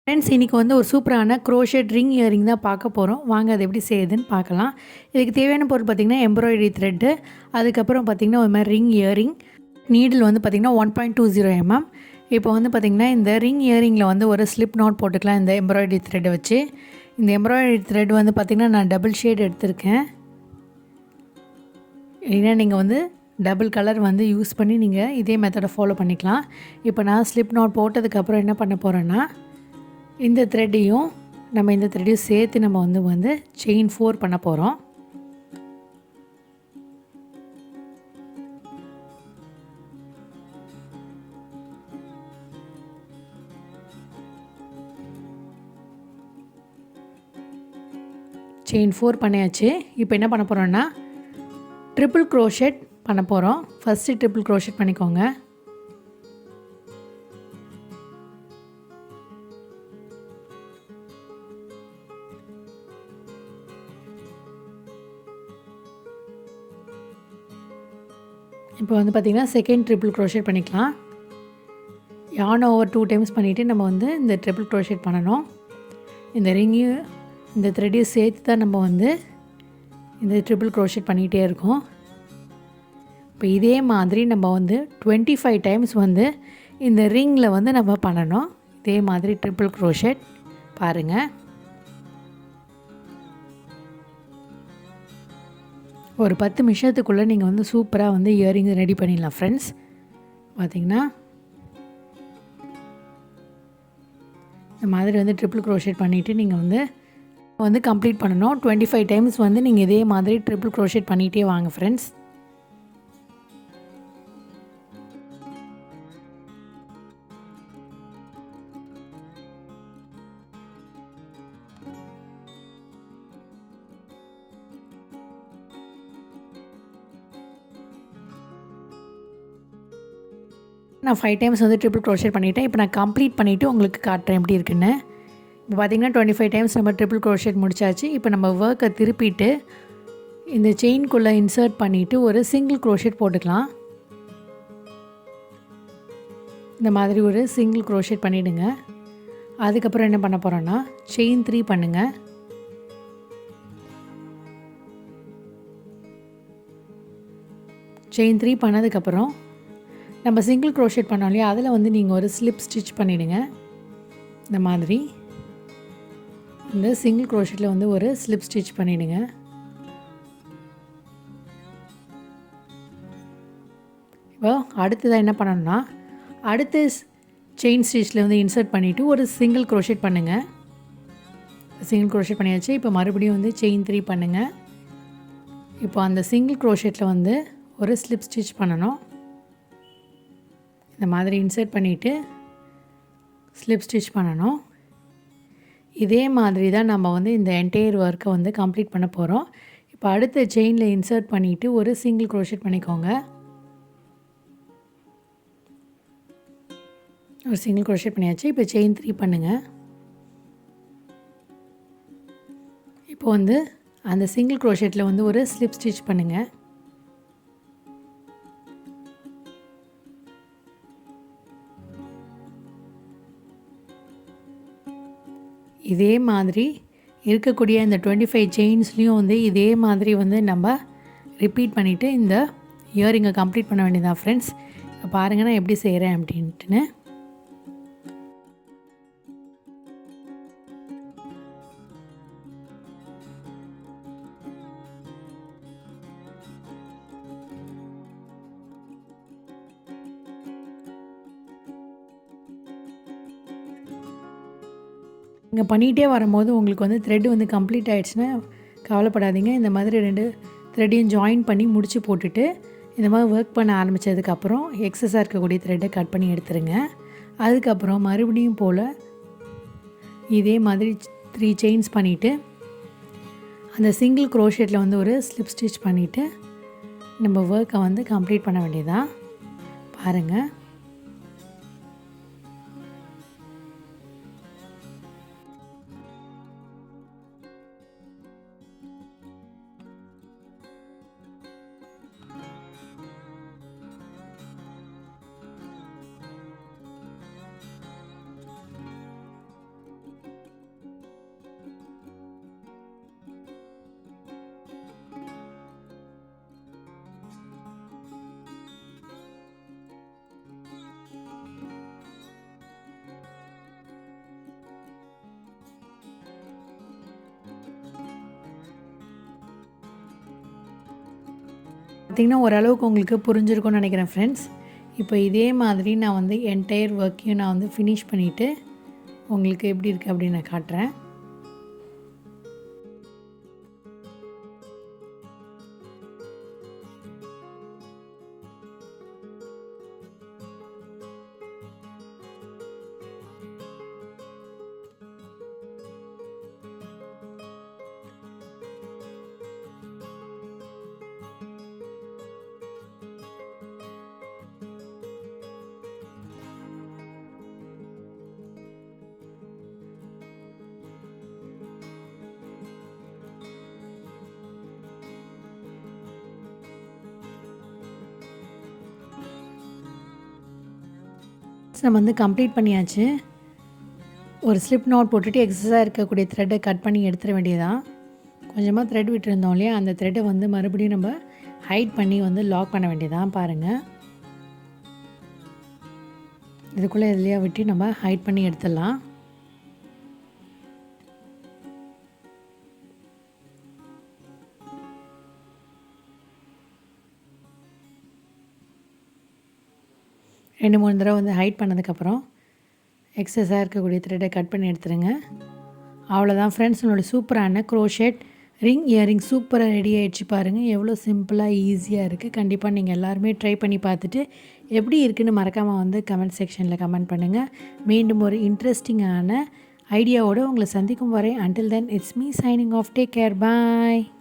Friends, இன்றைக்கி வந்து ஒரு சூப்பரான க்ரோஷெட் ரிங் இயரிங் தான் பார்க்க போகிறோம். வாங்க அது எப்படி செய்யுதுன்னு பார்க்கலாம். இதுக்கு தேவையான பொருள் பார்த்திங்கன்னா எம்ப்ராய்டரி த்ரெட்டு, அதுக்கப்புறம் பார்த்திங்கன்னா ஒரு மாதிரி ரிங் இயரிங், நீடில் வந்து பார்த்திங்கன்னா 1.20 mm. இப்போ வந்து பார்த்திங்கன்னா இந்த ரிங் இயரிங்கில் வந்து ஒரு ஸ்லிப் நாட் போட்டுக்கலாம் இந்த எம்ப்ராய்டரி த்ரெட்டை வச்சு. இந்த எம்ப்ராய்டரி த்ரெட் வந்து பார்த்திங்கன்னா நான் டபுள் ஷேட் எடுத்திருக்கேன். இல்லைன்னா நீங்கள் வந்து டபுள் கலர் வந்து யூஸ் பண்ணி நீங்கள் இதே மெத்தடை ஃபாலோ பண்ணிக்கலாம். இப்போ நான் ஸ்லிப் நாட் போட்டதுக்கப்புறம் என்ன பண்ண போகிறேன்னா, இந்த த்ரெட்டையும் இந்த த்ரெட்டையும் சேர்த்து நம்ம வந்து செயின் 4 பண்ண போகிறோம். செயின் 4 பண்ணியாச்சு. இப்போ என்ன பண்ண போகிறோன்னா ட்ரிபிள் க்ரோஷெட் பண்ண போகிறோம். ஃபஸ்ட்டு ட்ரிபிள் க்ரோஷெட் பண்ணிக்கோங்க. இப்போ வந்து பார்த்திங்கன்னா செகண்ட் ட்ரிபிள் க்ரோஷெட் பண்ணிக்கலாம். யார்ன் ஓவர் 2 டைம்ஸ் பண்ணிவிட்டு நம்ம வந்து இந்த ட்ரிபிள் க்ரோஷெட் பண்ணணும். இந்த ரிங்கையும் இந்த த்ரெட்டையும் சேர்த்து தான் நம்ம வந்து இந்த ட்ரிபிள் க்ரோஷெட் பண்ணிகிட்டே இருக்கோம். இப்போ இதே மாதிரி நம்ம வந்து 25 டைம்ஸ் வந்து இந்த ரிங்கில் வந்து நம்ம பண்ணணும். இதே மாதிரி ட்ரிபிள் க்ரோஷெட் பாருங்கள். ஒரு 10 நிமிஷத்துக்குள்ளே நீங்கள் வந்து சூப்பராக வந்து இயரிங் ரெடி பண்ணிடலாம் ஃப்ரெண்ட்ஸ். பார்த்திங்கன்னா இந்த மாதிரி வந்து ட்ரிபிள் க்ரோஷெட் பண்ணிவிட்டு நீங்கள் வந்து கம்ப்ளீட் பண்ணணும். 25 டைம்ஸ் வந்து நீங்கள் இதே மாதிரி ட்ரிபிள் க்ரோஷெட் பண்ணிகிட்டே வாங்க ஃப்ரெண்ட்ஸ். நான் 5 டைம்ஸ் வந்து ட்ரிபிள் க்ரோஷெட் பண்ணிவிட்டேன். இப்போ நான் கம்ப்ளீட் பண்ணிவிட்டு உங்களுக்கு காட்டுறேன் எப்படி இருக்குன்னு. இப்போ பார்த்திங்கன்னா 25 டைம்ஸ் நம்ம ட்ரிபிள் க்ரோஷெட் முடிச்சாச்சு. இப்போ நம்ம ஒர்க்கை திருப்பிட்டு இந்த செயின்குள்ளே இன்சர்ட் பண்ணிவிட்டு ஒரு சிங்கிள் க்ரோஷெட் போட்டுக்கலாம். இந்த மாதிரி ஒரு சிங்கிள் க்ரோஷெட் பண்ணிவிடுங்க. அதுக்கப்புறம் என்ன பண்ண போகிறோன்னா செயின் 3 பண்ணுங்கள். செயின் 3 பண்ணதுக்கப்புறம் நம்ம சிங்கிள் க்ரோஷெட் பண்ணோம் இல்லையா, அதில் வந்து நீங்கள் ஒரு ஸ்லிப் ஸ்டிச் பண்ணிவிடுங்க. இந்த மாதிரி இந்த சிங்கிள் க்ரோஷெட்டில் வந்து ஒரு ஸ்லிப் ஸ்டிச் பண்ணிவிடுங்க. இப்போ அடுத்ததாக என்ன பண்ணணும்னா, அடுத்த செயின் ஸ்டிச்சில் வந்து இன்சர்ட் பண்ணிவிட்டு ஒரு சிங்கிள் க்ரோஷெட் பண்ணுங்கள். சிங்கிள் க்ரோஷெட் பண்ணியாச்சு. இப்போ மறுபடியும் வந்து செயின் 3 பண்ணுங்கள். இப்போ அந்த சிங்கிள் க்ரோஷெட்டில் வந்து ஒரு ஸ்லிப் ஸ்டிச் பண்ணணும். இந்த மாதிரி இன்சர்ட் பண்ணிவிட்டு ஸ்லிப் ஸ்டிச் பண்ணணும். இதே மாதிரி தான் நம்ம வந்து இந்த என்டையர் ஒர்க்கை வந்து கம்ப்ளீட் பண்ண போகிறோம். இப்போ அடுத்த செயினில் இன்சர்ட் பண்ணிவிட்டு ஒரு சிங்கிள் க்ரோஷெட் பண்ணிக்கோங்க. ஒரு சிங்கிள் க்ரோஷெட் பண்ணியாச்சு. இப்போ செயின் 3 பண்ணுங்கள். இப்போ வந்து அந்த சிங்கிள் க்ரோஷெட்டில் வந்து ஒரு ஸ்லிப் ஸ்டிச் பண்ணுங்கள். இதே மாதிரி இருக்கக்கூடிய இந்த 25 செயின்ஸ்லேயும் வந்து இதே மாதிரி வந்து நம்ம ரிப்பீட் பண்ணிவிட்டு இந்த இயரிங்கை கம்ப்ளீட் பண்ண வேண்டியதான் ஃப்ரெண்ட்ஸ். இப்போ பாருங்கள் நான் எப்படி செய்கிறேன் அப்படின்ட்டுன்னு. நீங்கள் பண்ணிகிட்டே வரும்போது உங்களுக்கு வந்து த்ரெட்டு வந்து கம்ப்ளீட் ஆகிடுச்சுன்னா கவலைப்படாதீங்க. இந்த மாதிரி 2 த்ரெட்டையும் ஜாயின் பண்ணி முடிச்சு போட்டுட்டு இந்த மாதிரி ஒர்க் பண்ண ஆரம்பித்ததுக்கப்புறம் எக்ஸஸாக இருக்கக்கூடிய த்ரெட்டை கட் பண்ணி எடுத்துருங்க. அதுக்கப்புறம் மறுபடியும் போல் இதே மாதிரி 3 செயின்ஸ் பண்ணிவிட்டு அந்த சிங்கிள் க்ரோஷெட்டில் வந்து ஒரு ஸ்லிப் ஸ்டிச் பண்ணிவிட்டு நம்ம ஒர்க்கை வந்து கம்ப்ளீட் பண்ண வேண்டியதான். பாருங்கள். பார்த்திங்கன்னா ஓரளவுக்கு உங்களுக்கு புரிஞ்சிருக்கும்னு நினைக்கிறேன் ஃப்ரெண்ட்ஸ். இப்போ இதே மாதிரி நான் வந்து என்டையர் ஒர்க்கையும் நான் வந்து ஃபினிஷ் பண்ணிவிட்டு உங்களுக்கு எப்படி இருக்குது அப்படின்னு நான் காட்டுறேன். நம்ம வந்து கம்ப்ளீட் பண்ணியாச்சு. ஒரு ஸ்லிப் நாட் போட்டுட்டு எக்ஸஸாக இருக்கக்கூடிய த்ரெட்டை கட் பண்ணி எடுத்துட வேண்டியதான். கொஞ்சமாக த்ரெட் விட்டுருந்தோம் இல்லையா, அந்த த்ரெட்டை வந்து மறுபடியும் நம்ம ஹைட் பண்ணி வந்து லாக் பண்ண வேண்டியதான். பாருங்கள், இதுக்குள்ளே எதுலையா விட்டு நம்ம ஹைட் பண்ணி எடுத்துடலாம். ரெண்டு மூணு தடவை வந்து ஹைட் பண்ணதுக்கப்புறம் எக்ஸஸாக இருக்கக்கூடிய த்ரெட்டை கட் பண்ணி எடுத்துருங்க. அவ்வளோதான் ஃப்ரெண்ட்ஸ், என்னோடய சூப்பரான க்ரோஷெட் ரிங் இயரிங் சூப்பராக ரெடி ஆகிடுச்சு. பாருங்கள் எவ்வளோ சிம்பிளாக ஈஸியாக இருக்குது. கண்டிப்பாக நீங்கள் எல்லாருமே ட்ரை பண்ணி பார்த்துட்டு எப்படி இருக்குதுன்னு மறக்காமல் வந்து கமெண்ட் செக்ஷனில் கமெண்ட் பண்ணுங்கள். மீண்டும் ஒரு இன்ட்ரெஸ்டிங்கான ஐடியாவோடு உங்களை சந்திக்கும் வரை until then it's me signing off. Take care. Bye.